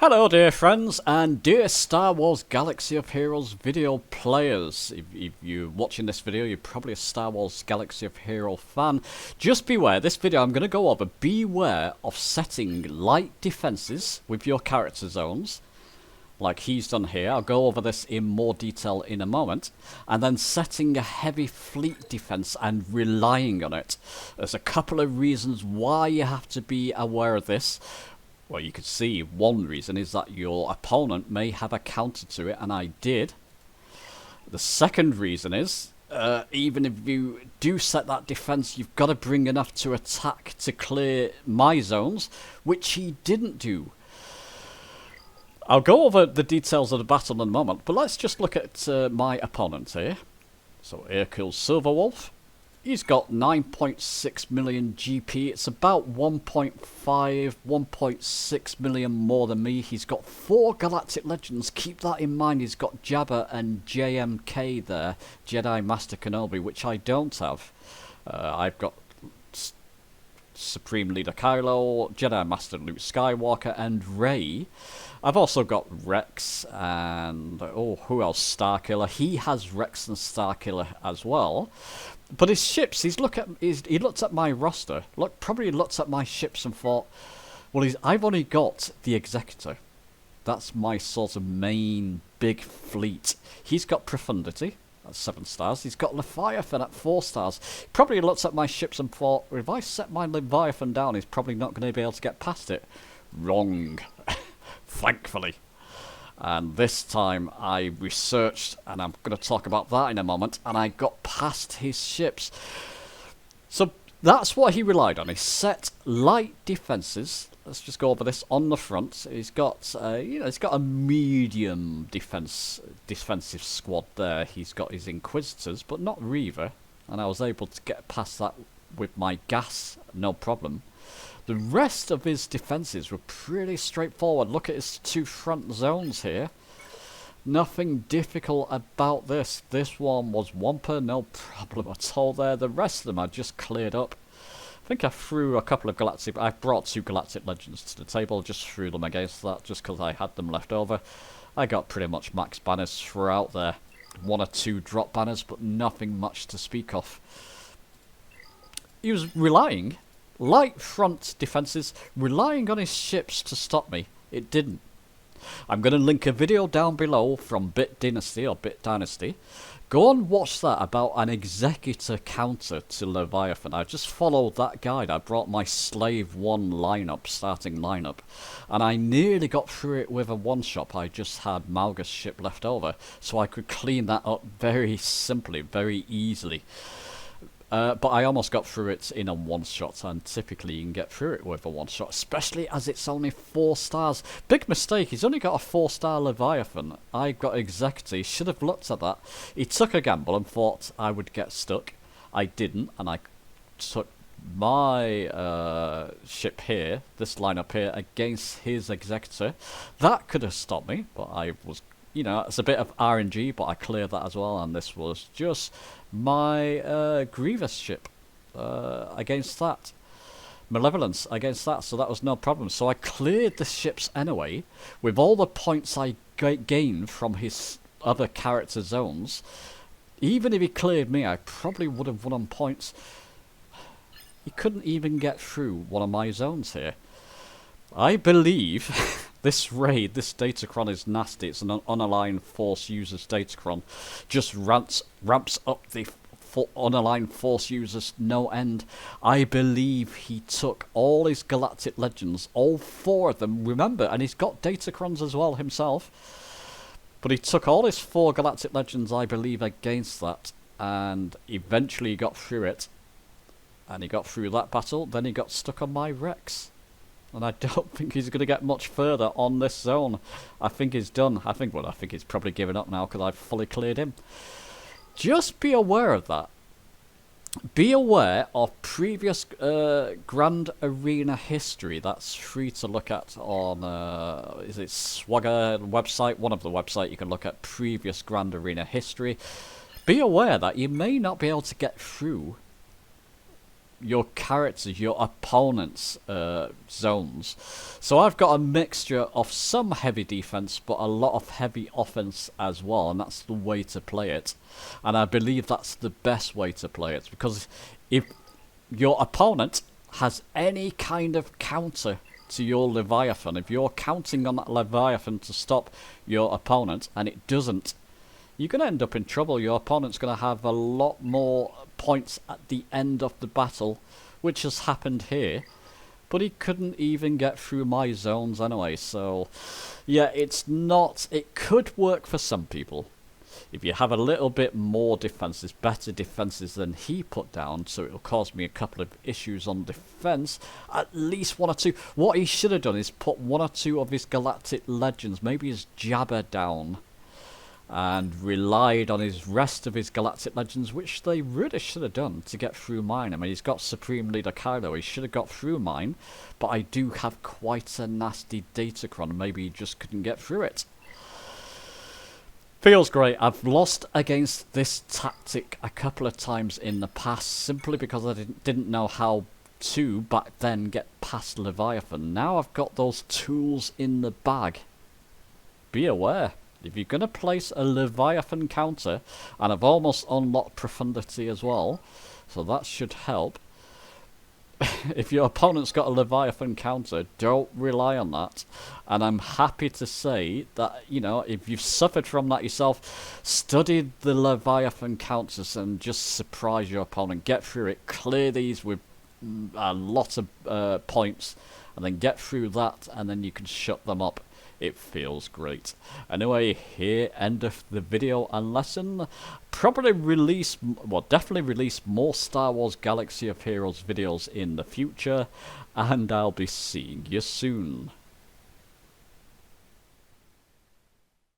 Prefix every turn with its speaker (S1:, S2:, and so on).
S1: Hello dear friends and dear Star Wars Galaxy of Heroes video players. If you're watching this video, you're probably a Star Wars Galaxy of Heroes fan. Just beware, this video I'm going to go over, beware of setting light defenses with your character zones, like he's done here. I'll go over this in more detail in a moment. And then setting a heavy fleet defense and relying on it. There's a couple of reasons why you have to be aware of this. Well, you could see one reason is that your opponent may have a counter to it, and I did. The second reason is, even if you do set that defense, you've got to bring enough to attack to clear my zones, which he didn't do. I'll go over the details of the battle in a moment, but let's just look at my opponent here. So here kills Silverwolf. He's got 9.6 million GP. It's about 1.5, 1.6 million more than me. He's got 4 Galactic Legends. Keep that in mind. He's got Jabba and JMK there, Jedi Master Kenobi, which I don't have. I've got Supreme Leader Kylo, Jedi Master Luke Skywalker, and Rey. I've also got Rex and, oh, who else? Starkiller. He has Rex and Starkiller as well. But his ships, he looked at my roster, probably looked at my ships and thought, well, I've only got the Executor. That's my sort of main big fleet. He's got Profundity at 7 stars. He's got Leviathan at 4 stars. Probably looked at my ships and thought, well, if I set my Leviathan down, he's probably not going to be able to get past it. Wrong. Thankfully. And this time I researched, and I'm going to talk about that in a moment, and I got past his ships. So that's what he relied on. He set light defenses. Let's just go over this on the front. He's got, he's got a medium defensive squad there. He's got his Inquisitors, but not Reaver, and I was able to get past that with my gas, no problem. The rest of his defences were pretty straightforward. Look at his 2 front zones here. Nothing difficult about this. This one was Wampa, no problem at all there. The rest of them I just cleared up. I think I threw a couple of Galactic... I brought 2 Galactic Legends to the table, just threw them against that, just because I had them left over. I got pretty much max banners throughout there. 1 or 2 drop banners, but nothing much to speak of. He was relying... light front defences, relying on his ships to stop me. It didn't. I'm going to link a video down below from Bit Dynasty. Go and watch that about an Executor counter to Leviathan. I just followed that guide. I brought my Slave 1 lineup, starting lineup, and I nearly got through it with a one-shot. I just had Malgus' ship left over, so I could clean that up very simply, very easily. But I almost got through it in a one-shot, and typically you can get through it with a one-shot, especially as it's only 4 stars. Big mistake, he's only got a 4-star Leviathan. I got Executor, he should have looked at that. He took a gamble and thought I would get stuck. I didn't, and I took my ship here, this lineup here, against his Executor. That could have stopped me, but I was... you know, it's a bit of RNG, but I cleared that as well, and this was just my Grievous ship against that. Malevolence against that, so that was no problem. So I cleared the ships anyway, with all the points I gained from his other character zones. Even if he cleared me, I probably would have won on points. He couldn't even get through one of my zones here. I believe... this raid, this Datacron is nasty. It's an unaligned Force users Datacron. Just ramps up the unaligned Force users no end. I believe he took all his Galactic Legends, all 4 of them, remember, and he's got Datacrons as well himself. But he took all his 4 Galactic Legends, I believe, against that, and eventually he got through it. And he got through that battle, then he got stuck on my Rex. And I don't think he's going to get much further on this zone. I think he's done. I think he's probably given up now because I've fully cleared him. Just be aware of that. Be aware of previous Grand Arena history. That's free to look at on, is it SWGOH website? One of the websites you can look at previous Grand Arena history. Be aware that you may not be able to get through your characters, your opponent's zones. So I've got a mixture of some heavy defense, but a lot of heavy offense as well, and that's the way to play it. And I believe that's the best way to play it, because if your opponent has any kind of counter to your Leviathan, if you're counting on that Leviathan to stop your opponent and it doesn't, you're going to end up in trouble. Your opponent's going to have a lot more points at the end of the battle, which has happened here. But he couldn't even get through my zones anyway, so yeah, it's not... It could work for some people. If you have a little bit more defenses, better defenses than he put down, so it'll cause me a couple of issues on defense, at least one or two. What he should have done is put one or two of his Galactic Legends, maybe his Jabber down, and relied on his rest of his Galactic Legends, which they really should have done to get through mine. I mean, he's got Supreme Leader Kylo, he should have got through mine, but I do have quite a nasty Datacron, maybe he just couldn't get through it. Feels great. I've lost against this tactic a couple of times in the past, simply because I didn't know how to, back then, get past Leviathan. Now I've got those tools in the bag. Be aware. If you're going to place a Leviathan counter, and I've almost unlocked Profundity as well, so that should help. If your opponent's got a Leviathan counter, don't rely on that. And I'm happy to say that, you know, if you've suffered from that yourself, study the Leviathan counters and just surprise your opponent. Get through it, clear these with a lot of points, and then get through that, and then you can shut them up. It feels great. Anyway, here, end of the video and lesson. Probably release, well, definitely release more Star Wars Galaxy of Heroes videos in the future, and I'll be seeing you soon.